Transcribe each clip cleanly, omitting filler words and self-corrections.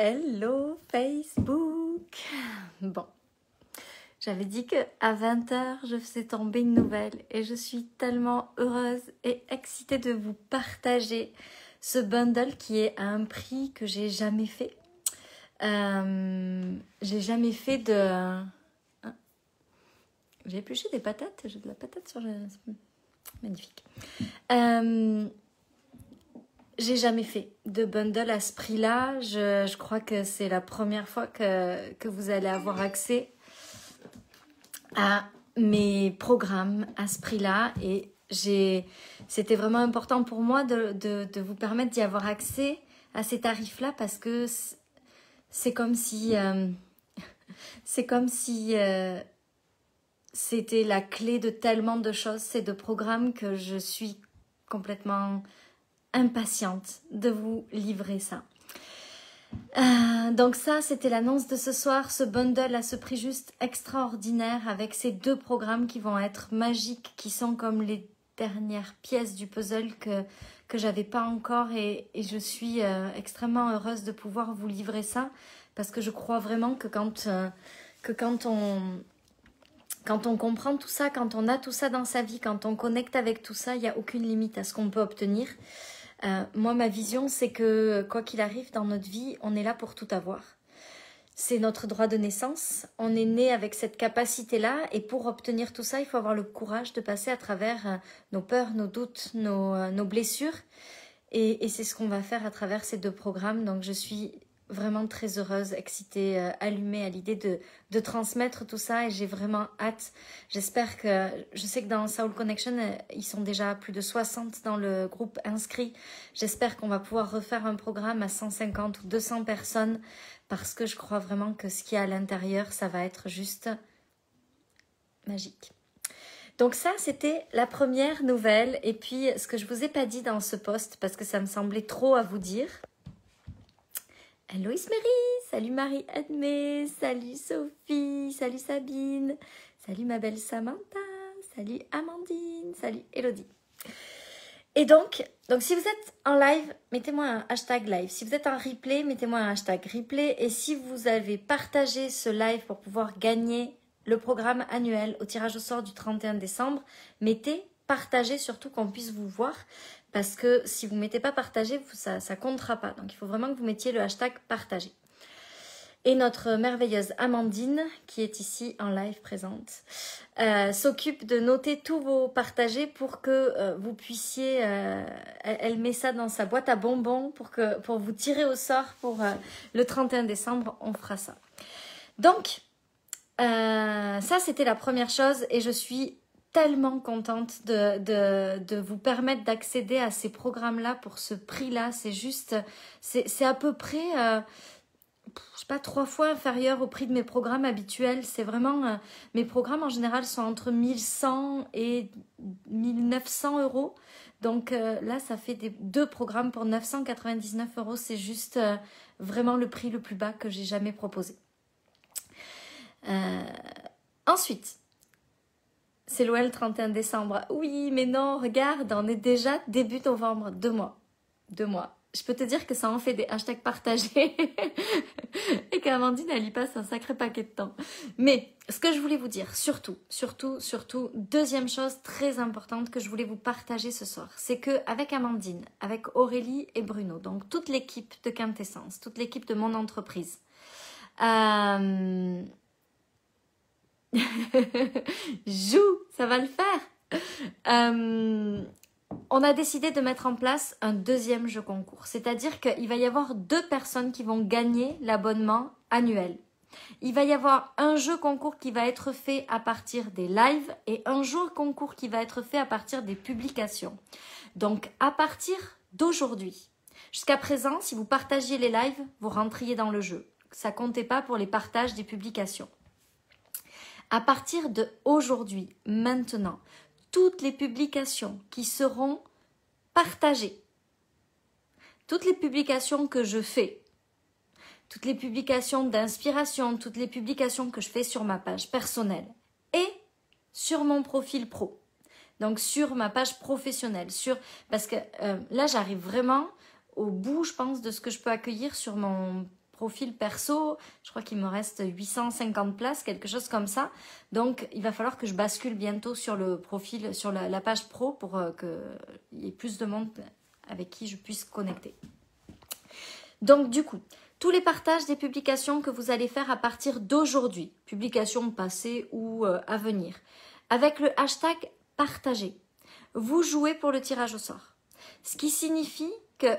Hello Facebook. Bon, j'avais dit qu'à 20h, je faisais tomber une nouvelle et je suis tellement heureuse et excitée de vous partager ce bundle qui est à un prix que j'ai jamais fait. J'ai jamais fait de... J'ai épluché des patates, j'ai de la patate sur le... Magnifique. J'ai jamais fait de bundle à ce prix-là. Je crois que c'est la première fois que vous allez avoir accès à mes programmes à ce prix-là. Et c'était vraiment important pour moi de vous permettre d'y avoir accès à ces tarifs-là parce que c'est comme si... c'était la clé de tellement de choses, ces deux programmes, que je suis complètement impatiente de vous livrer ça. Donc ça, c'était l'annonce de ce soir, ce bundle à ce prix juste extraordinaire avec ces deux programmes qui vont être magiques, qui sont comme les dernières pièces du puzzle que j'avais pas encore et je suis extrêmement heureuse de pouvoir vous livrer ça parce que je crois vraiment que quand on comprend tout ça, quand on a tout ça dans sa vie, quand on connecte avec tout ça, il n'y a aucune limite à ce qu'on peut obtenir. Moi, ma vision, c'est que quoi qu'il arrive dans notre vie, on est là pour tout avoir. C'est notre droit de naissance. On est né avec cette capacité-là et pour obtenir tout ça, il faut avoir le courage de passer à travers nos peurs, nos doutes, nos blessures. Et c'est ce qu'on va faire à travers ces deux programmes. Donc, je suis vraiment très heureuse, excitée, allumée à l'idée de transmettre tout ça et j'ai vraiment hâte. J'espère que, je sais que dans Soul Connection, ils sont déjà plus de 60 dans le groupe inscrit. J'espère qu'on va pouvoir refaire un programme à 150 ou 200 personnes parce que je crois vraiment que ce qu'il y a à l'intérieur, ça va être juste magique. Donc ça, c'était la première nouvelle. Et puis, ce que je vous ai pas dit dans ce post, parce que ça me semblait trop à vous dire. Hello Ismérie, salut Marie-Edmé, salut Sophie, salut Sabine, salut ma belle Samantha, salut Amandine, salut Elodie. Et donc si vous êtes en live, mettez-moi un hashtag live. Si vous êtes en replay, mettez-moi un hashtag replay. Et si vous avez partagé ce live pour pouvoir gagner le programme annuel au tirage au sort du 31 décembre, mettez partager surtout qu'on puisse vous voir. Parce que si vous ne mettez pas partager, ça ne comptera pas. Donc, il faut vraiment que vous mettiez le hashtag partager. Et notre merveilleuse Amandine, qui est ici en live présente, s'occupe de noter tous vos partagés pour que vous puissiez... elle met ça dans sa boîte à bonbons pour vous tirer au sort pour le 31 décembre. On fera ça. Donc, ça, c'était la première chose et je suis tellement contente de vous permettre d'accéder à ces programmes-là pour ce prix-là. C'est juste, c'est à peu près, je sais pas, 3 fois inférieur au prix de mes programmes habituels. C'est vraiment, mes programmes en général sont entre 1100 et 1900 euros. Donc là, ça fait deux programmes pour 999 euros. C'est juste vraiment le prix le plus bas que j'ai jamais proposé. Ensuite, c'est l'OL 31 décembre. Oui, mais non, regarde, on est déjà début novembre. 2 mois. 2 mois. Je peux te dire que ça en fait des hashtags partagés. Et qu'Amandine, elle y passe un sacré paquet de temps. Mais ce que je voulais vous dire, surtout, deuxième chose très importante que je voulais vous partager ce soir, c'est qu'avec Amandine, avec Aurélie et Bruno, donc toute l'équipe de Quintessence, toute l'équipe de mon entreprise, Joue, ça va le faire. On a décidé de mettre en place un deuxième jeu concours. C'est-à-dire qu'il va y avoir 2 personnes qui vont gagner l'abonnement annuel. Il va y avoir un jeu concours qui va être fait à partir des lives et un jeu concours qui va être fait à partir des publications. Donc, à partir d'aujourd'hui, jusqu'à présent, si vous partagiez les lives, vous rentriez dans le jeu. Ça ne comptait pas pour les partages des publications. À partir de aujourd'hui, maintenant, toutes les publications qui seront partagées, toutes les publications que je fais, toutes les publications d'inspiration, toutes les publications que je fais sur ma page personnelle et sur mon profil pro, donc sur ma page professionnelle, parce que là j'arrive vraiment au bout, je pense, de ce que je peux accueillir sur mon profil perso, je crois qu'il me reste 850 places, quelque chose comme ça. Donc, il va falloir que je bascule bientôt sur le profil, sur la page pro pour qu'il y ait plus de monde avec qui je puisse connecter. Donc, du coup, tous les partages des publications que vous allez faire à partir d'aujourd'hui, publications passées ou à venir, avec le hashtag partagez, vous jouez pour le tirage au sort. Ce qui signifie que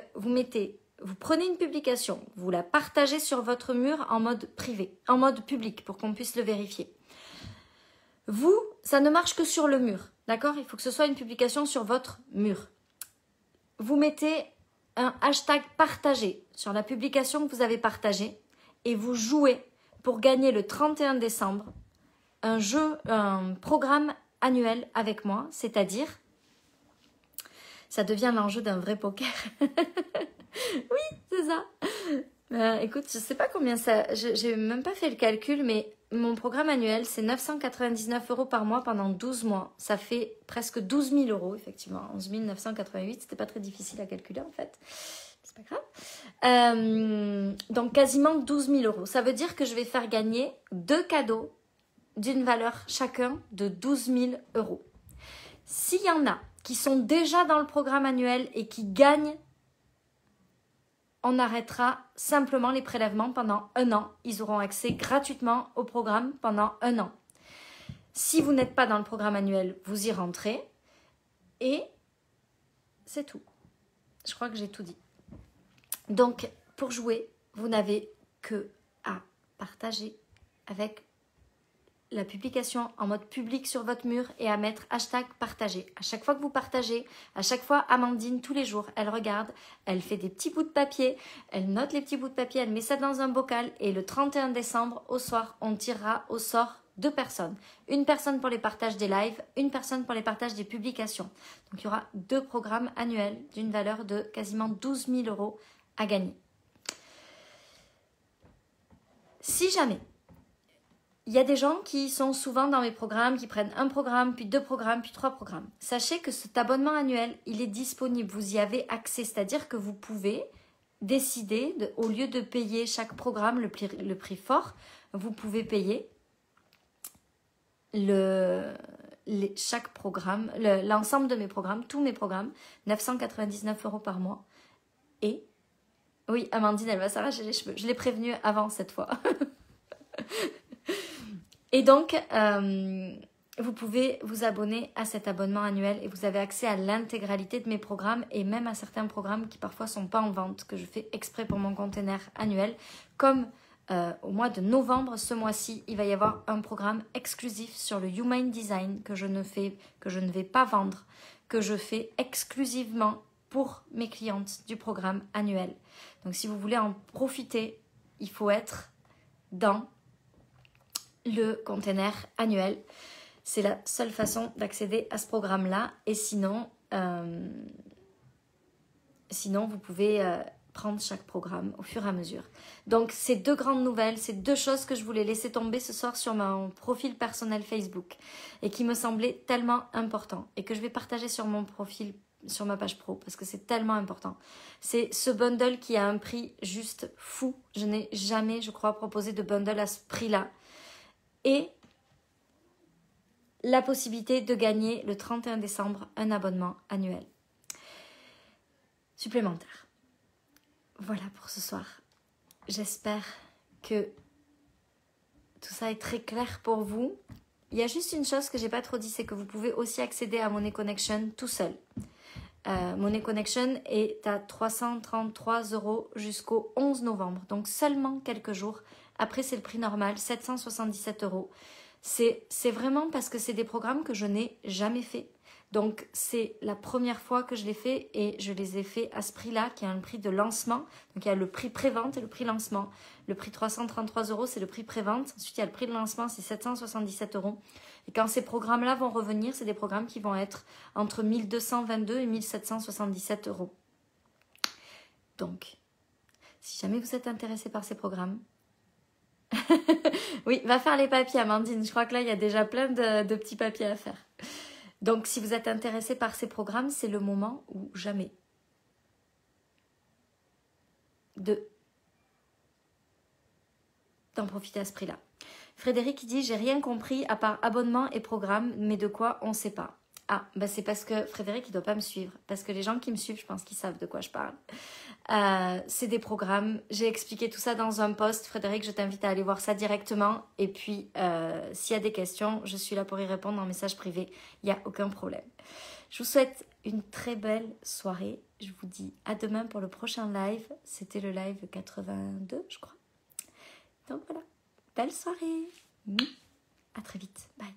vous prenez une publication, vous la partagez sur votre mur en mode privé, en mode public pour qu'on puisse le vérifier. Vous, ça ne marche que sur le mur, d'accord? Il faut que ce soit une publication sur votre mur. Vous mettez un hashtag partagé sur la publication que vous avez partagée et vous jouez pour gagner le 31 décembre un programme annuel avec moi, c'est-à-dire, ça devient l'enjeu d'un vrai poker. Oui, c'est ça. Écoute, je sais pas combien ça... J'ai même pas fait le calcul, mais mon programme annuel, c'est 999 € par mois pendant 12 mois. Ça fait presque 12 000 €, effectivement. 11 988, c'était pas très difficile à calculer, en fait. C'est pas grave. Donc, quasiment 12 000 €. Ça veut dire que je vais faire gagner 2 cadeaux d'une valeur chacun de 12 000 €. S'il y en a qui sont déjà dans le programme annuel et qui gagnent, on arrêtera simplement les prélèvements pendant 1 an. Ils auront accès gratuitement au programme pendant 1 an. Si vous n'êtes pas dans le programme annuel, vous y rentrez. Et c'est tout. Je crois que j'ai tout dit. Donc, pour jouer, vous n'avez que à partager avec la publication en mode public sur votre mur et à mettre hashtag partager. À chaque fois que vous partagez, à chaque fois, Amandine, tous les jours, elle regarde, elle fait des petits bouts de papier, elle note les petits bouts de papier, elle met ça dans un bocal et le 31 décembre, au soir, on tirera au sort 2 personnes. Une personne pour les partages des lives, une personne pour les partages des publications. Donc, il y aura 2 programmes annuels d'une valeur de quasiment 12 000 € à gagner. Si jamais il y a des gens qui sont souvent dans mes programmes, qui prennent un programme, puis 2 programmes, puis 3 programmes. Sachez que cet abonnement annuel, il est disponible. Vous y avez accès, c'est-à-dire que vous pouvez décider, au lieu de payer chaque programme le prix fort, vous pouvez payer chaque programme, l'ensemble de mes programmes, tous mes programmes, 999 € par mois. Et, oui, Amandine, elle va s'arracher les cheveux. Je l'ai prévenue avant cette fois. Et donc, vous pouvez vous abonner à cet abonnement annuel et vous avez accès à l'intégralité de mes programmes et même à certains programmes qui parfois ne sont pas en vente, que je fais exprès pour mon container annuel. Comme au mois de novembre, ce mois-ci, il va y avoir un programme exclusif sur le Human Design que je ne vais pas vendre, que je fais exclusivement pour mes clientes du programme annuel. Donc, si vous voulez en profiter, il faut être dans le container annuel. C'est la seule façon d'accéder à ce programme-là. Et sinon, vous pouvez prendre chaque programme au fur et à mesure. Donc, ces 2 grandes nouvelles, ces 2 choses que je voulais laisser tomber ce soir sur mon profil personnel Facebook et qui me semblaient tellement importants et que je vais partager sur mon profil, sur ma page pro, parce que c'est tellement important. C'est ce bundle qui a un prix juste fou. Je n'ai jamais, je crois, proposé de bundle à ce prix-là. Et la possibilité de gagner le 31 décembre un abonnement annuel supplémentaire. Voilà pour ce soir. J'espère que tout ça est très clair pour vous. Il y a juste une chose que j'ai pas trop dit, c'est que vous pouvez aussi accéder à Money Connection tout seul. Money Connection est à 333 € jusqu'au 11 novembre, donc seulement quelques jours. Après, c'est le prix normal, 777 €. C'est vraiment parce que c'est des programmes que je n'ai jamais fait. Donc, c'est la première fois que je les fais et je les ai fait à ce prix-là, qui est un prix de lancement. Donc, il y a le prix pré-vente et le prix lancement. Le prix 333 €, c'est le prix pré-vente. Ensuite, il y a le prix de lancement, c'est 777 €. Et quand ces programmes-là vont revenir, c'est des programmes qui vont être entre 1222 et 1777 €. Donc, si jamais vous êtes intéressé par ces programmes, oui, va faire les papiers, Amandine. Je crois que là, il y a déjà plein de petits papiers à faire. Donc, si vous êtes intéressé par ces programmes, c'est le moment ou jamais de t'en profiter à ce prix-là. Frédéric qui dit, j'ai rien compris à part abonnement et programme, mais de quoi on sait pas. Ah, bah c'est parce que Frédéric il doit pas me suivre, parce que les gens qui me suivent, je pense qu'ils savent de quoi je parle. C'est des programmes, j'ai expliqué tout ça dans un post. Frédéric, je t'invite à aller voir ça directement. Et puis, s'il y a des questions, je suis là pour y répondre en message privé. Il n'y a aucun problème. Je vous souhaite une très belle soirée. Je vous dis à demain pour le prochain live. C'était le live 82, je crois. Donc voilà, belle soirée. À très vite. Bye.